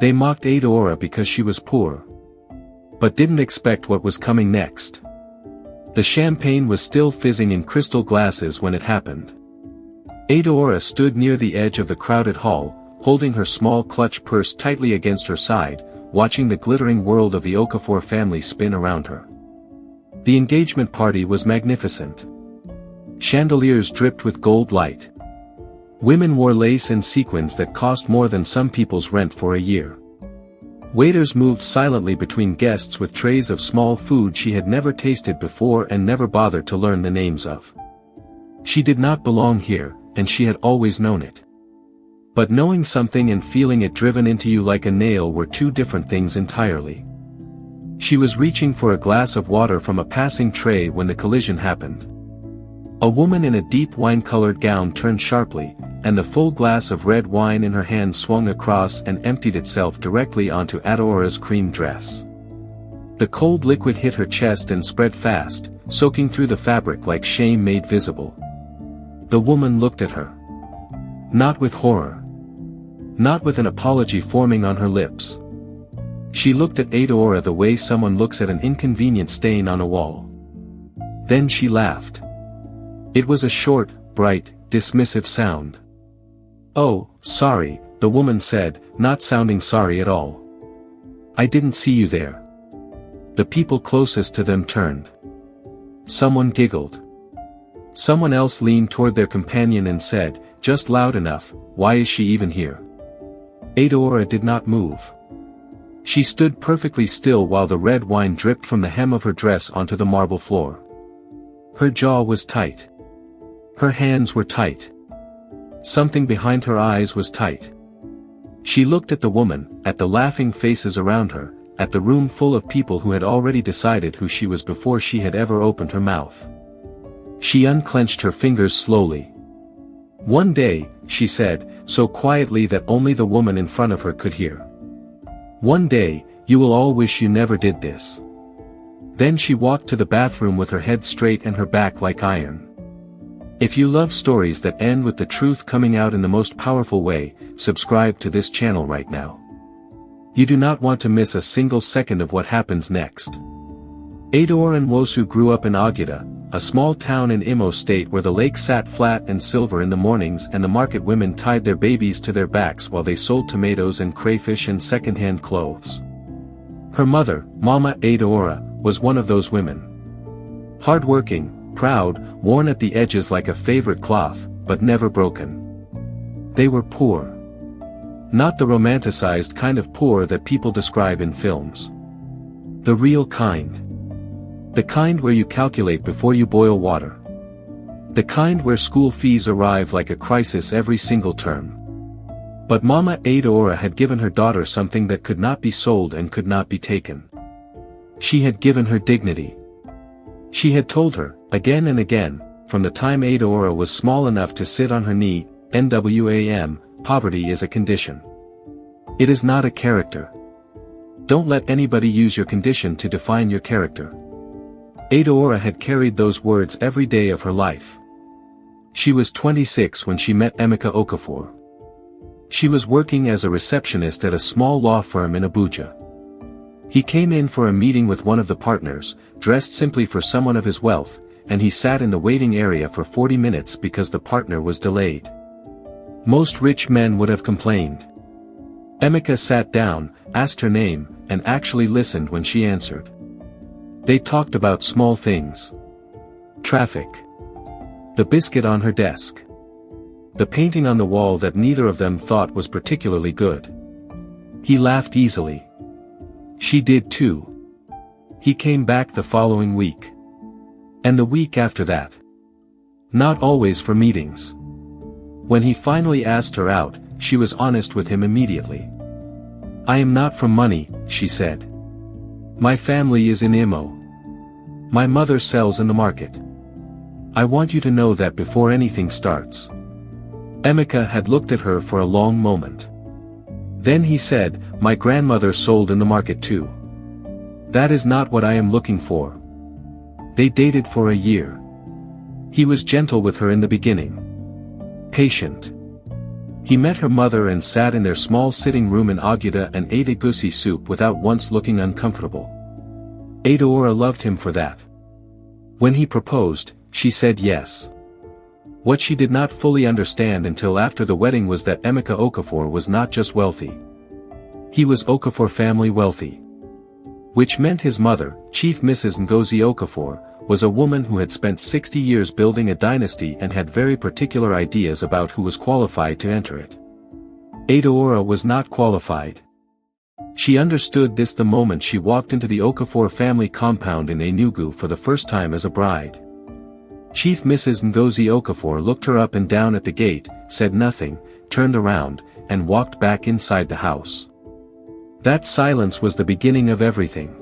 They mocked Adaora because she was poor, but didn't expect what was coming next. The champagne was still fizzing in crystal glasses when it happened. Adaora stood near the edge of the crowded hall, holding her small clutch purse tightly against her side, watching the glittering world of the Okafor family spin around her. The engagement party was magnificent. Chandeliers dripped with gold light. Women wore lace and sequins that cost more than some people's rent for a year. Waiters moved silently between guests with trays of small food she had never tasted before and never bothered to learn the names of. She did not belong here, and she had always known it. But knowing something and feeling it driven into you like a nail were two different things entirely. She was reaching for a glass of water from a passing tray when the collision happened. A woman in a deep wine-colored gown turned sharply, and the full glass of red wine in her hand swung across and emptied itself directly onto Adaora's cream dress. The cold liquid hit her chest and spread fast, soaking through the fabric like shame made visible. The woman looked at her. Not with horror. Not with an apology forming on her lips. She looked at Adaora the way someone looks at an inconvenient stain on a wall. Then she laughed. It was a short, bright, dismissive sound. "Oh, sorry," the woman said, not sounding sorry at all. "I didn't see you there." The people closest to them turned. Someone giggled. Someone else leaned toward their companion and said, just loud enough, "Why is she even here?" Adaora did not move. She stood perfectly still while the red wine dripped from the hem of her dress onto the marble floor. Her jaw was tight. Her hands were tight. Something behind her eyes was tight. She looked at the woman, at the laughing faces around her, at the room full of people who had already decided who she was before she had ever opened her mouth. She unclenched her fingers slowly. "One day," she said, so quietly that only the woman in front of her could hear. "One day, you will all wish you never did this." Then she walked to the bathroom with her head straight and her back like iron. If you love stories that end with the truth coming out in the most powerful way, subscribe to this channel right now. You do not want to miss a single second of what happens next. Adaora Nwosu grew up in Agida, a small town in Imo State where the lake sat flat and silver in the mornings and the market women tied their babies to their backs while they sold tomatoes and crayfish and second-hand clothes. Her mother, Mama Adaora, was one of those women. Hard-working, proud, worn at the edges like a favorite cloth, but never broken. They were poor. Not the romanticized kind of poor that people describe in films. The real kind. The kind where you calculate before you boil water. The kind where school fees arrive like a crisis every single term. But Mama Adaora had given her daughter something that could not be sold and could not be taken. She had given her dignity. She had told her, again and again, from the time Adaora was small enough to sit on her knee, NWAM, poverty is a condition. It is not a character. Don't let anybody use your condition to define your character. Adaora had carried those words every day of her life. She was 26 when she met Emeka Okafor. She was working as a receptionist at a small law firm in Abuja. He came in for a meeting with one of the partners, dressed simply for someone of his wealth, and he sat in the waiting area for 40 minutes because the partner was delayed. Most rich men would have complained. Emeka sat down, asked her name, and actually listened when she answered. They talked about small things. Traffic. The biscuit on her desk. The painting on the wall that neither of them thought was particularly good. He laughed easily. She did too. He came back the following week. And the week after that. Not always for meetings. When he finally asked her out, she was honest with him immediately. "I am not from money," she said. "My family is in Imo. My mother sells in the market. I want you to know that before anything starts." Emeka had looked at her for a long moment. Then he said, "My grandmother sold in the market too. That is not what I am looking for." They dated for a year. He was gentle with her in the beginning. Patient. He met her mother and sat in their small sitting room in Aguda and ate egusi soup without once looking uncomfortable. Adaora loved him for that. When he proposed, she said yes. What she did not fully understand until after the wedding was that Emeka Okafor was not just wealthy. He was Okafor family wealthy. Which meant his mother, Chief Mrs. Ngozi Okafor, was a woman who had spent 60 years building a dynasty and had very particular ideas about who was qualified to enter it. Adaora was not qualified. She understood this the moment she walked into the Okafor family compound in Enugu for the first time as a bride. Chief Mrs. Ngozi Okafor looked her up and down at the gate, said nothing, turned around, and walked back inside the house. That silence was the beginning of everything.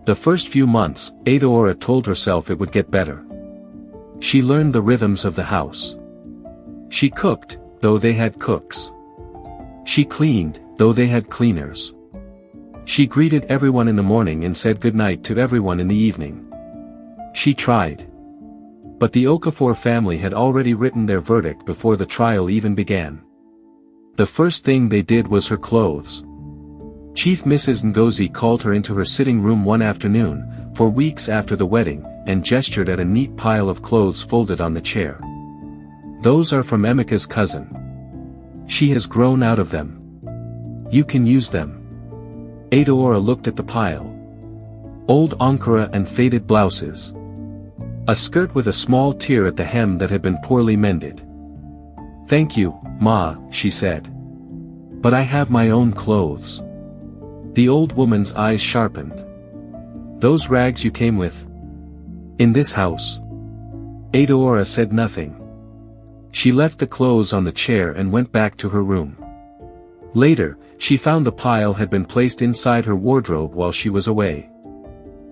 The first few months, Adaora told herself it would get better. She learned the rhythms of the house. She cooked, though they had cooks. She cleaned, though they had cleaners. She greeted everyone in the morning and said goodnight to everyone in the evening. She tried. But the Okafor family had already written their verdict before the trial even began. The first thing they did was her clothes. Chief Mrs. Ngozi called her into her sitting room one afternoon, 4 weeks after the wedding, and gestured at a neat pile of clothes folded on the chair. Those are from Emeka's cousin. She has grown out of them. You can use them. Adaora looked at the pile. Old ankara and faded blouses. A skirt with a small tear at the hem that had been poorly mended. Thank you, Ma, she said. But I have my own clothes. The old woman's eyes sharpened. Those rags you came with? In this house? Adaora said nothing. She left the clothes on the chair and went back to her room. Later, she found the pile had been placed inside her wardrobe while she was away.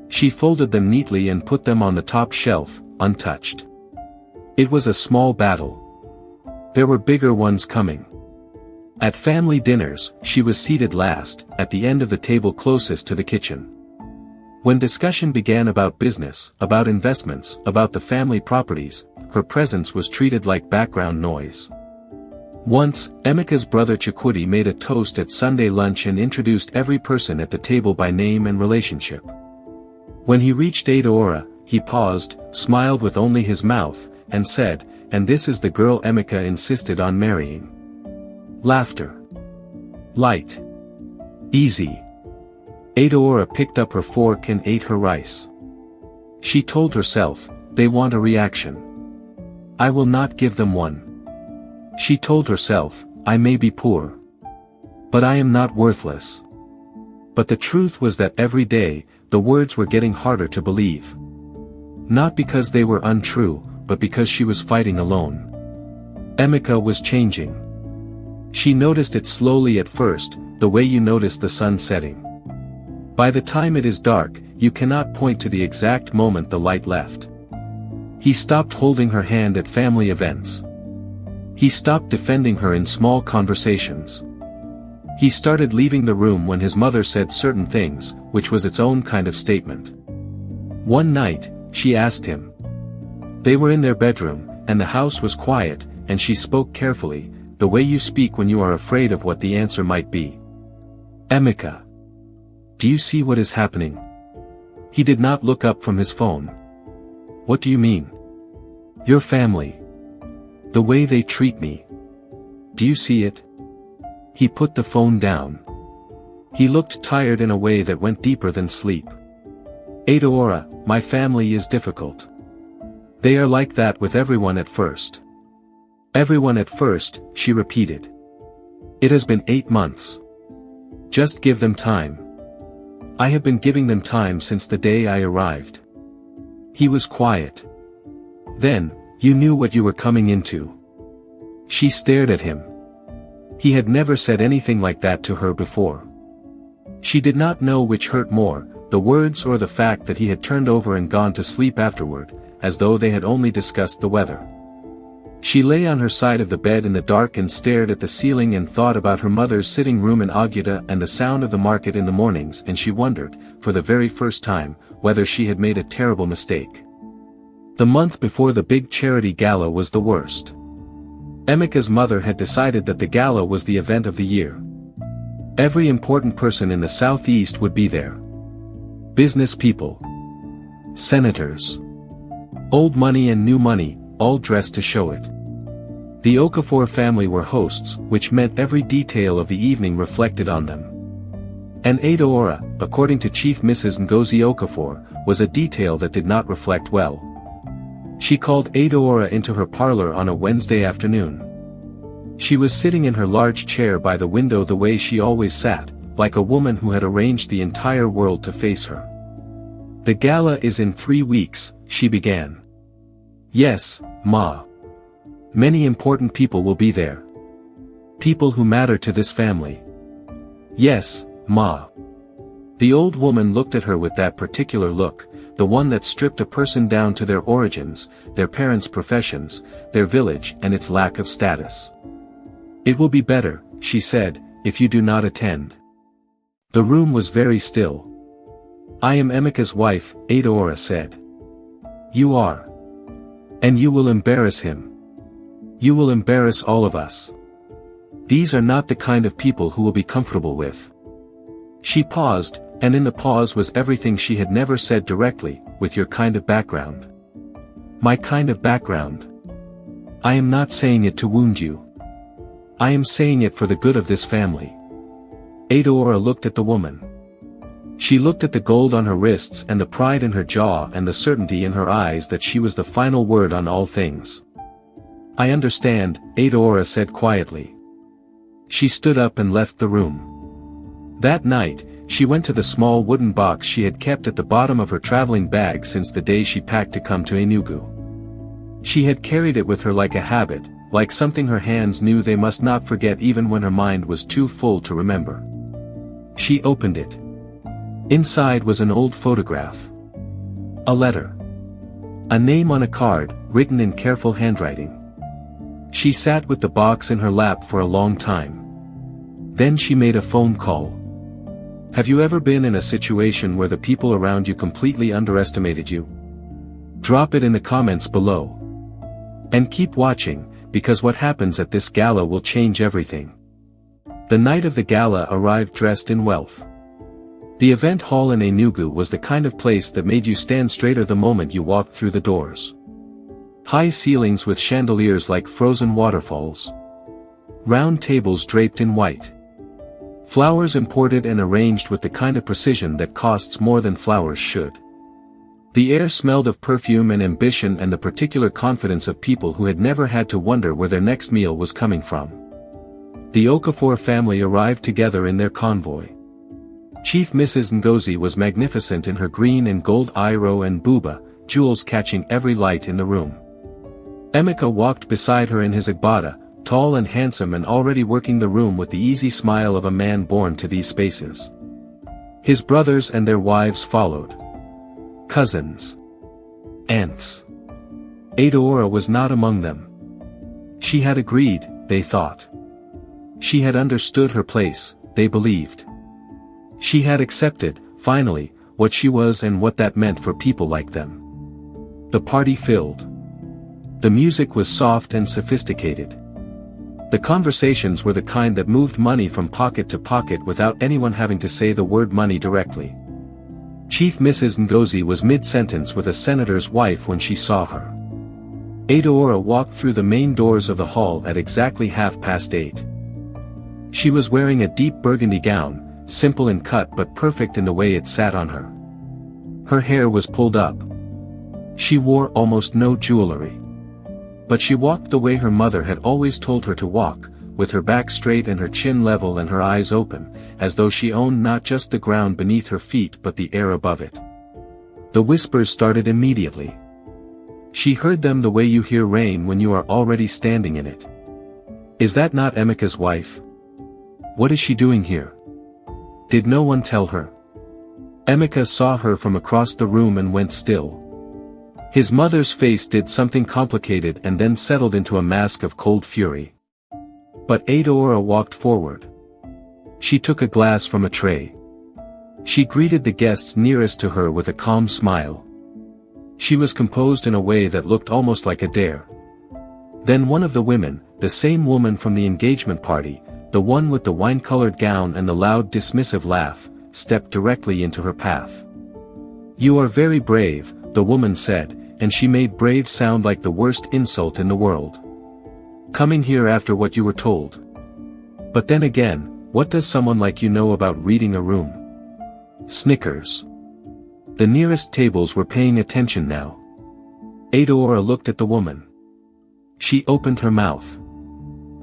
She folded them neatly and put them on the top shelf, untouched. It was a small battle. There were bigger ones coming. At family dinners, she was seated last, at the end of the table closest to the kitchen. When discussion began about business, about investments, about the family properties, her presence was treated like background noise. Once, Emeka's brother Chukwudi made a toast at Sunday lunch and introduced every person at the table by name and relationship. When he reached Adaora, he paused, smiled with only his mouth, and said, "And this is the girl Emeka insisted on marrying." Laughter. Light. Easy. Adaora picked up her fork and ate her rice. She told herself, they want a reaction. I will not give them one. She told herself, I may be poor. But I am not worthless. But the truth was that every day, the words were getting harder to believe. Not because they were untrue, but because she was fighting alone. Emeka was changing. She noticed it slowly at first, the way you notice the sun setting. By the time it is dark, you cannot point to the exact moment the light left. He stopped holding her hand at family events. He stopped defending her in small conversations. He started leaving the room when his mother said certain things, which was its own kind of statement. One night, she asked him. They were in their bedroom, and the house was quiet, and she spoke carefully, the way you speak when you are afraid of what the answer might be. Emeka. Do you see what is happening? He did not look up from his phone. What do you mean? Your family. The way they treat me. Do you see it? He put the phone down. He looked tired in a way that went deeper than sleep. Adaora, my family is difficult. They are like that with everyone at first. Everyone at first, she repeated. It has been 8 months. Just give them time. I have been giving them time since the day I arrived. He was quiet. Then, you knew what you were coming into. She stared at him. He had never said anything like that to her before. She did not know which hurt more, the words or the fact that he had turned over and gone to sleep afterward, as though they had only discussed the weather. She lay on her side of the bed in the dark and stared at the ceiling and thought about her mother's sitting room in Aguda and the sound of the market in the mornings, and she wondered, for the very first time, whether she had made a terrible mistake. The month before the big charity gala was the worst. Emika's mother had decided that the gala was the event of the year. Every important person in the southeast would be there. Business people, senators, old money and new money, all dressed to show it. The Okafor family were hosts, which meant every detail of the evening reflected on them. And Adaora, according to Chief Mrs. Ngozi Okafor, was a detail that did not reflect well. She called Adaora into her parlor on a Wednesday afternoon. She was sitting in her large chair by the window the way she always sat, like a woman who had arranged the entire world to face her. "The gala is in 3 weeks," she began. "Yes, Ma. Many important people will be there. People who matter to this family." "Yes, Ma." The old woman looked at her with that particular look, the one that stripped a person down to their origins, their parents' professions, their village and its lack of status. "It will be better," she said, "if you do not attend." The room was very still. "I am Emika's wife," Adaora said. "You are. And you will embarrass him. You will embarrass all of us. These are not the kind of people who will be comfortable with." She paused, and in the pause was everything she had never said directly, "with your kind of background." "My kind of background? I am not saying it to wound you. I am saying it for the good of this family." Adaora looked at the woman. She looked at the gold on her wrists and the pride in her jaw and the certainty in her eyes that she was the final word on all things. "I understand," Adaora said quietly. She stood up and left the room. That night, she went to the small wooden box she had kept at the bottom of her traveling bag since the day she packed to come to Enugu. She had carried it with her like a habit, like something her hands knew they must not forget even when her mind was too full to remember. She opened it. Inside was an old photograph. A letter. A name on a card, written in careful handwriting. She sat with the box in her lap for a long time. Then she made a phone call. Have you ever been in a situation where the people around you completely underestimated you? Drop it in the comments below. And keep watching, because what happens at this gala will change everything. The night of the gala arrived dressed in wealth. The event hall in Enugu was the kind of place that made you stand straighter the moment you walked through the doors. High ceilings with chandeliers like frozen waterfalls. Round tables draped in white. Flowers imported and arranged with the kind of precision that costs more than flowers should. The air smelled of perfume and ambition and the particular confidence of people who had never had to wonder where their next meal was coming from. The Okafor family arrived together in their convoy. Chief Mrs. Ngozi was magnificent in her green and gold iro and buba, jewels catching every light in the room. Emika walked beside her in his agbada, tall and handsome and already working the room with the easy smile of a man born to these spaces. His brothers and their wives followed. Cousins. Aunts. Adaora was not among them. She had agreed, they thought. She had understood her place, they believed. She had accepted, finally, what she was and what that meant for people like them. The party filled. The music was soft and sophisticated. The conversations were the kind that moved money from pocket to pocket without anyone having to say the word money directly. Chief Mrs. Ngozi was mid-sentence with a senator's wife when she saw her. Adaora walked through the main doors of the hall at exactly 8:30. She was wearing a deep burgundy gown, simple in cut but perfect in the way it sat on her. Her hair was pulled up. She wore almost no jewelry. But she walked the way her mother had always told her to walk, with her back straight and her chin level and her eyes open, as though she owned not just the ground beneath her feet but the air above it. The whispers started immediately. She heard them the way you hear rain when you are already standing in it. Is that not Emika's wife? What is she doing here? Did no one tell her? Emika saw her from across the room and went still. His mother's face did something complicated and then settled into a mask of cold fury. But Adaora walked forward. She took a glass from a tray. She greeted the guests nearest to her with a calm smile. She was composed in a way that looked almost like a dare. Then one of the women, the same woman from the engagement party, the one with the wine-colored gown and the loud dismissive laugh, stepped directly into her path. "You are very brave," the woman said, and she made brave sound like the worst insult in the world. "Coming here after what you were told. But then again, what does someone like you know about reading a room?" Snickers. The nearest tables were paying attention now. Adaora looked at the woman. She opened her mouth.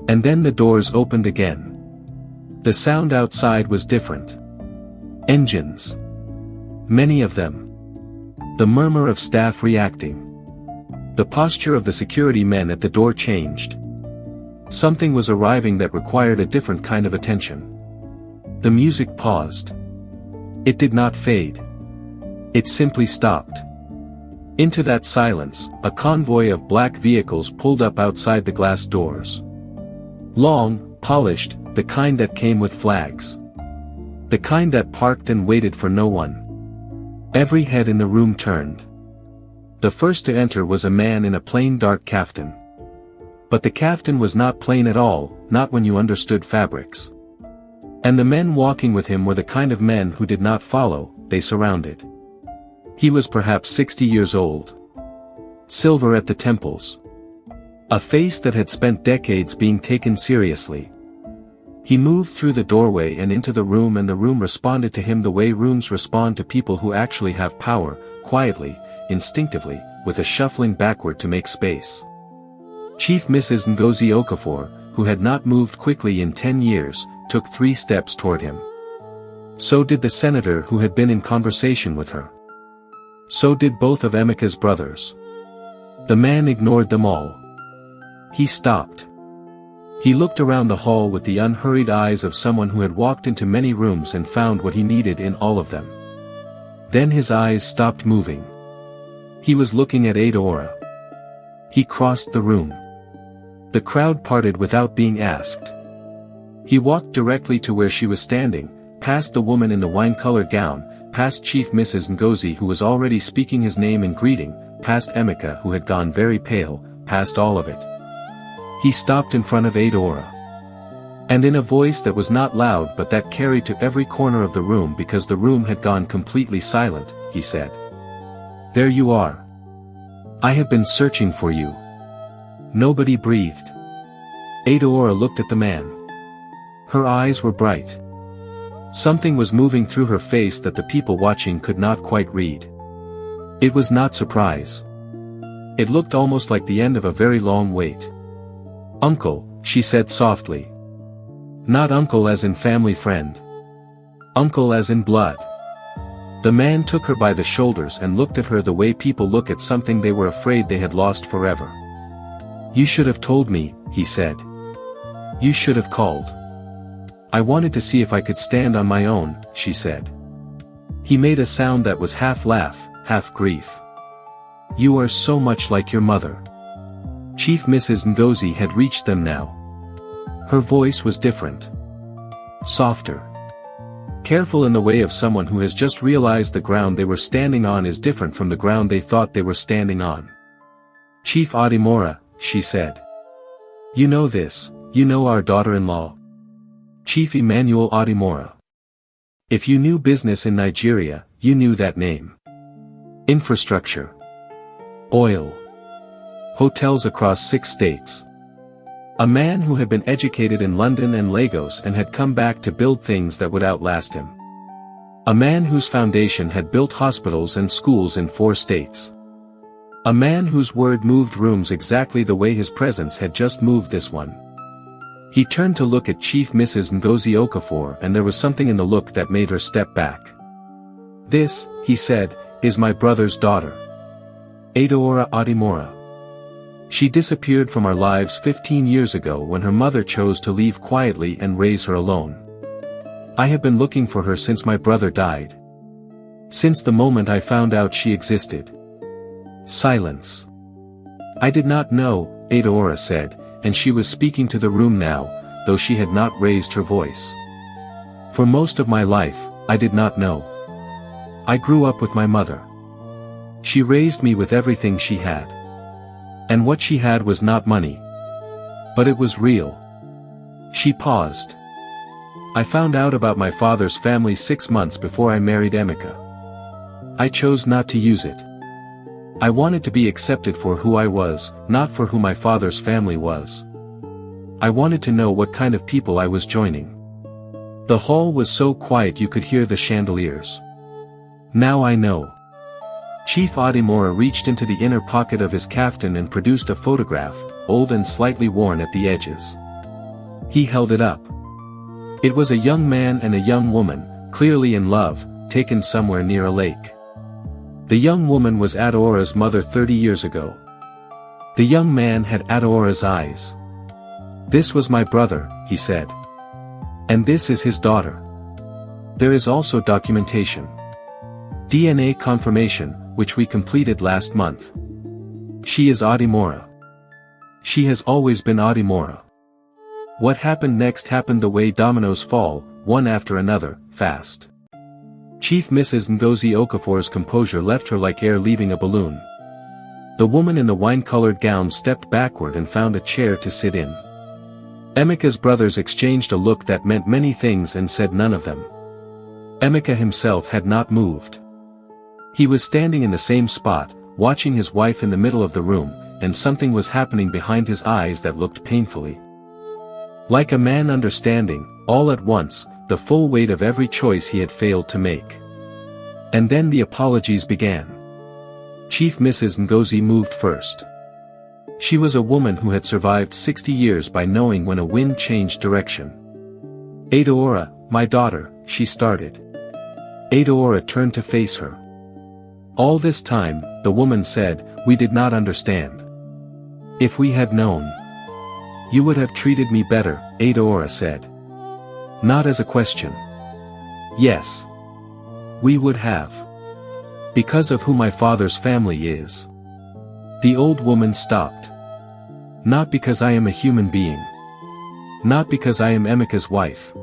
And then the doors opened again. The sound outside was different. Engines. Many of them. The murmur of staff reacting. The posture of the security men at the door changed. Something was arriving that required a different kind of attention. The music paused. It did not fade. It simply stopped. Into that silence, a convoy of black vehicles pulled up outside the glass doors. Long, polished, the kind that came with flags. The kind that parked and waited for no one. Every head in the room turned. The first to enter was a man in a plain dark kaftan. But the kaftan was not plain at all, not when you understood fabrics. And the men walking with him were the kind of men who did not follow, they surrounded. He was perhaps 60 years old. Silver at the temples. A face that had spent decades being taken seriously. He moved through the doorway and into the room, and the room responded to him the way rooms respond to people who actually have power, quietly, instinctively, with a shuffling backward to make space. Chief Mrs. Ngozi Okafor, who had not moved quickly in 10 years, took 3 steps toward him. So did the senator who had been in conversation with her. So did both of Emeka's brothers. The man ignored them all. He stopped. He looked around the hall with the unhurried eyes of someone who had walked into many rooms and found what he needed in all of them. Then his eyes stopped moving. He was looking at Adaora. He crossed the room. The crowd parted without being asked. He walked directly to where she was standing, past the woman in the wine-colored gown, past Chief Mrs. Ngozi who was already speaking his name in greeting, past Emeka who had gone very pale, past all of it. He stopped in front of Adaora. And in a voice that was not loud but that carried to every corner of the room because the room had gone completely silent, he said. "There you are. I have been searching for you." Nobody breathed. Adaora looked at the man. Her eyes were bright. Something was moving through her face that the people watching could not quite read. It was not surprise. It looked almost like the end of a very long wait. "Uncle," she said softly. Not uncle as in family friend. Uncle as in blood. The man took her by the shoulders and looked at her the way people look at something they were afraid they had lost forever. "You should have told me," he said. "You should have called. I wanted to see if I could stand on my own," she said. He made a sound that was half laugh, half grief. "You are so much like your mother." Chief Mrs. Ngozi had reached them now. Her voice was different. Softer. Careful in the way of someone who has just realized the ground they were standing on is different from the ground they thought they were standing on. "Chief Adaora," she said. "You know this, you know our daughter-in-law. Chief Emmanuel Adaora. If you knew business in Nigeria, you knew that name. Infrastructure. Oil. Hotels across 6 states. A man who had been educated in London and Lagos and had come back to build things that would outlast him. A man whose foundation had built hospitals and schools in 4 states. A man whose word moved rooms exactly the way his presence had just moved this one. He turned to look at Chief Mrs. Ngozi Okafor, and there was something in the look that made her step back. "This," he said, "is my brother's daughter. Adaora Adaora. She disappeared from our lives 15 years ago when her mother chose to leave quietly and raise her alone. I have been looking for her since my brother died. Since the moment I found out she existed." Silence. "I did not know," Adaora said, and she was speaking to the room now, though she had not raised her voice. "For most of my life, I did not know. I grew up with my mother. She raised me with everything she had. And what she had was not money, But it was real. She paused. I found out about my father's family 6 months before I married Emeka. I chose not to use it. I wanted to be accepted for who I was, not for who my father's family was. I wanted to know what kind of people I was joining. The hall was so quiet you could hear the chandeliers. Now I know. Chief Adaora reached into the inner pocket of his kaftan and produced a photograph, old and slightly worn at the edges. He held it up. It was a young man and a young woman, clearly in love, taken somewhere near a lake. The young woman was Adaora's mother 30 years ago. The young man had Adaora's eyes. This was my brother, he said. And this is his daughter. There is also documentation. DNA confirmation, which we completed last month. She is Adaora. She has always been Adaora. What happened next happened the way dominoes fall, one after another, fast. Chief Mrs. Ngozi Okafor's composure left her like air leaving a balloon. The woman in the wine-colored gown stepped backward and found a chair to sit in. Emeka's brothers exchanged a look that meant many things and said none of them. Emeka himself had not moved. He was standing in the same spot, watching his wife in the middle of the room, and something was happening behind his eyes that looked painfully like a man understanding, all at once, the full weight of every choice he had failed to make. And then the apologies began. Chief Mrs. Ngozi moved first. She was a woman who had survived 60 years by knowing when a wind changed direction. Adaora, my daughter, she started. Adaora turned to face her. All this time, the woman said, we did not understand. If we had known. You would have treated me better, Adaora said. Not as a question. Yes. We would have. Because of who my father's family is. The old woman stopped. Not because I am a human being. Not because I am Emeka's wife.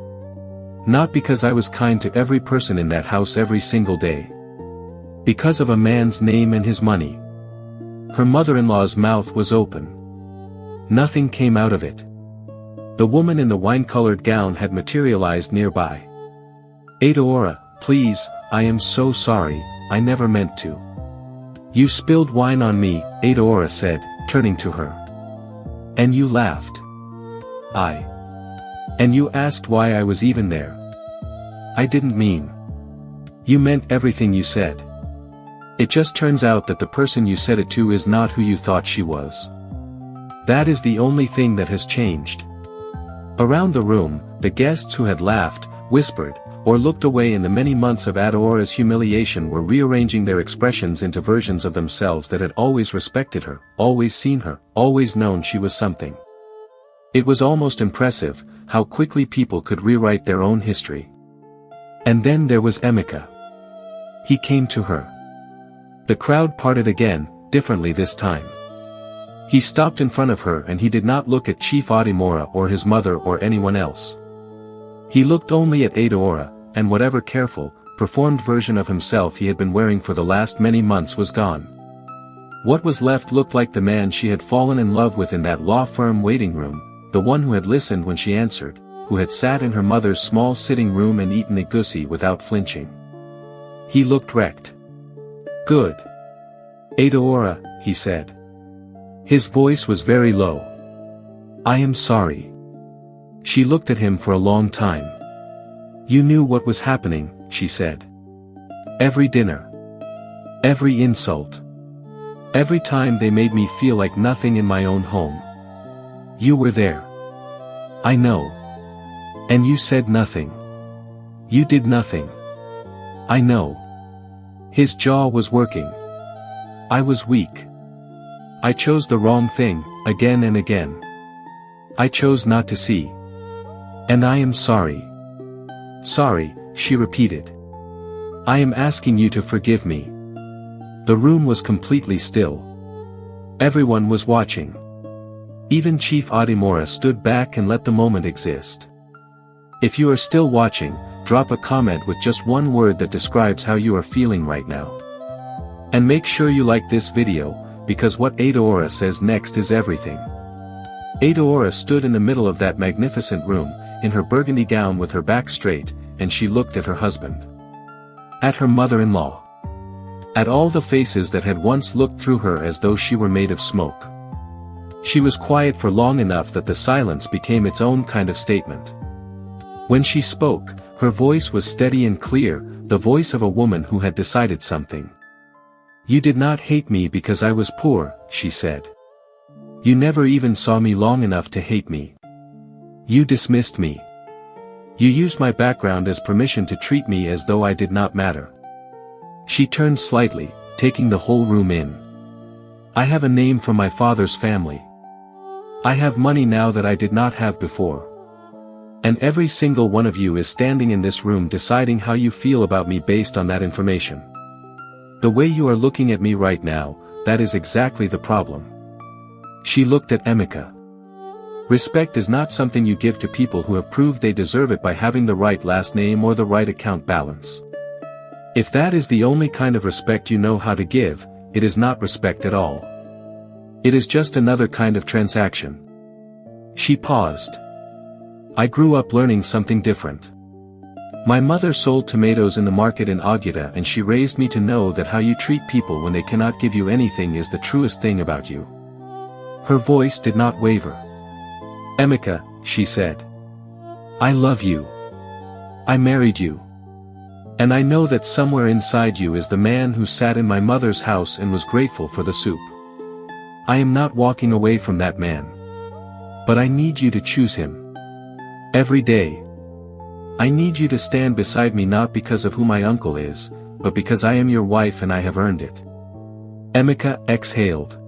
Not because I was kind to every person in that house every single day. Because of a man's name and his money. Her mother-in-law's mouth was open. Nothing came out of it. The woman in the wine-colored gown had materialized nearby. Adaora, please, I am so sorry, I never meant to. You spilled wine on me, Adaora said, turning to her. And you laughed. And you asked why I was even there. I didn't mean. You meant everything you said. It just turns out that the person you said it to is not who you thought she was. That is the only thing that has changed. Around the room, the guests who had laughed, whispered, or looked away in the many months of Adaora's humiliation were rearranging their expressions into versions of themselves that had always respected her, always seen her, always known she was something. It was almost impressive, how quickly people could rewrite their own history. And then there was Emeka. He came to her. The crowd parted again, differently this time. He stopped in front of her and he did not look at Chief Adaora or his mother or anyone else. He looked only at Adaora, and whatever careful, performed version of himself he had been wearing for the last many months was gone. What was left looked like the man she had fallen in love with in that law firm waiting room, the one who had listened when she answered, who had sat in her mother's small sitting room and eaten egusi without flinching. He looked wrecked. Good. Adaora, he said. His voice was very low. I am sorry. She looked at him for a long time. You knew what was happening, she said. Every dinner. Every insult. Every time they made me feel like nothing in my own home. You were there. I know. And you said nothing. You did nothing. I know. His jaw was working. I was weak. I chose the wrong thing, again and again. I chose not to see. And I am sorry. Sorry, she repeated. I am asking you to forgive me. The room was completely still. Everyone was watching. Even Chief Adaora stood back and let the moment exist. If you are still watching, drop a comment with just one word that describes how you are feeling right now. And make sure you like this video, because what Adaora says next is everything. Adaora stood in the middle of that magnificent room, in her burgundy gown with her back straight, and she looked at her husband. At her mother-in-law. At all the faces that had once looked through her as though she were made of smoke. She was quiet for long enough that the silence became its own kind of statement. When she spoke, her voice was steady and clear, the voice of a woman who had decided something. "You did not hate me because I was poor," she said. "You never even saw me long enough to hate me. You dismissed me. You used my background as permission to treat me as though I did not matter." She turned slightly, taking the whole room in. "I have a name from my father's family. I have money now that I did not have before. And every single one of you is standing in this room deciding how you feel about me based on that information. The way you are looking at me right now, that is exactly the problem." She looked at Emeka. Respect is not something you give to people who have proved they deserve it by having the right last name or the right account balance. If that is the only kind of respect you know how to give, it is not respect at all. It is just another kind of transaction. She paused. "I grew up learning something different. My mother sold tomatoes in the market in Agueda, and she raised me to know that how you treat people when they cannot give you anything is the truest thing about you." Her voice did not waver. "Emeka," she said. "I love you. I married you. And I know that somewhere inside you is the man who sat in my mother's house and was grateful for the soup. I am not walking away from that man. But I need you to choose him. Every day. I need you to stand beside me not because of who my uncle is, but because I am your wife and I have earned it." Emeka exhaled.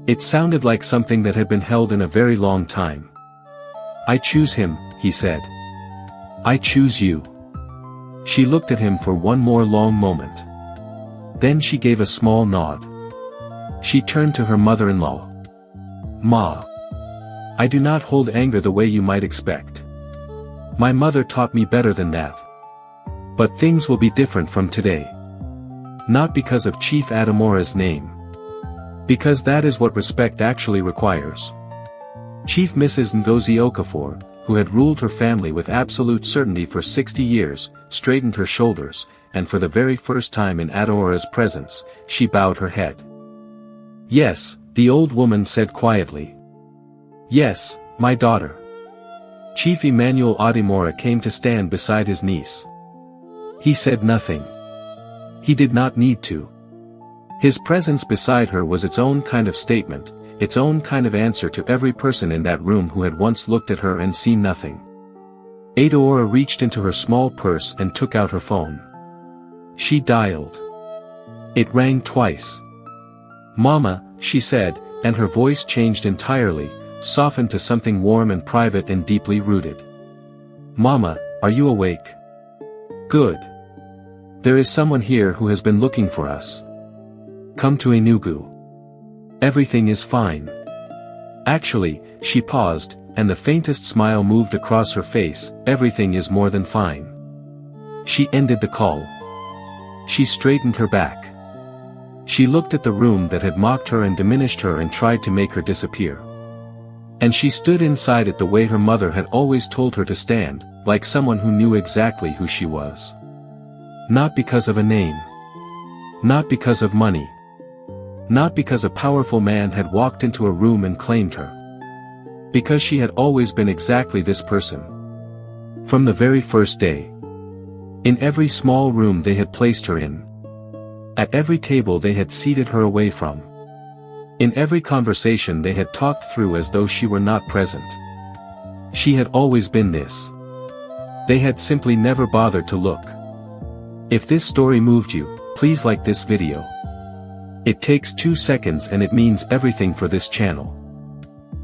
It sounded like something that had been held in a very long time. "I choose him," he said. "I choose you." She looked at him for one more long moment. Then she gave a small nod. She turned to her mother-in-law. "Ma. I do not hold anger the way you might expect. My mother taught me better than that. But things will be different from today. Not because of Chief Adaora's name. Because that is what respect actually requires." Chief Mrs. Ngozi Okafor, who had ruled her family with absolute certainty for 60 years, straightened her shoulders, and for the very first time in Adaora's presence, she bowed her head. "Yes," the old woman said quietly. "Yes, my daughter." Chief Emmanuel Adaora came to stand beside his niece. He said nothing. He did not need to. His presence beside her was its own kind of statement, its own kind of answer to every person in that room who had once looked at her and seen nothing. Adaora reached into her small purse and took out her phone. She dialed. It rang twice. "Mama," she said, and her voice changed entirely, softened to something warm and private and deeply rooted. "Mama, are you awake? Good. There is someone here who has been looking for us. Come to Enugu. Everything is fine." Actually, she paused, and the faintest smile moved across her face. "Everything is more than fine." She ended the call. She straightened her back. She looked at the room that had mocked her and diminished her and tried to make her disappear. And she stood inside it the way her mother had always told her to stand, like someone who knew exactly who she was. Not because of a name. Not because of money. Not because a powerful man had walked into a room and claimed her. Because she had always been exactly this person. From the very first day. In every small room they had placed her in. At every table they had seated her away from. In every conversation they had talked through as though she were not present. She had always been this. They had simply never bothered to look. If this story moved you, please like this video. It takes 2 seconds and it means everything for this channel.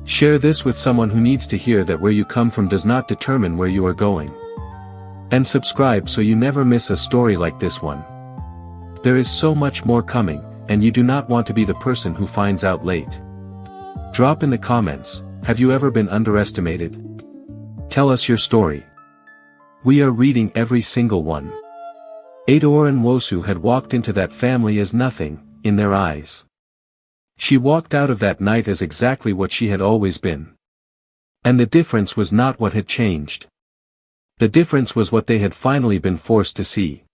Share this with someone who needs to hear that where you come from does not determine where you are going. And subscribe so you never miss a story like this one. There is so much more coming, and you do not want to be the person who finds out late. Drop in the comments, have you ever been underestimated? Tell us your story. We are reading every single one. Adaora Nwosu had walked into that family as nothing, in their eyes. She walked out of that night as exactly what she had always been. And the difference was not what had changed. The difference was what they had finally been forced to see.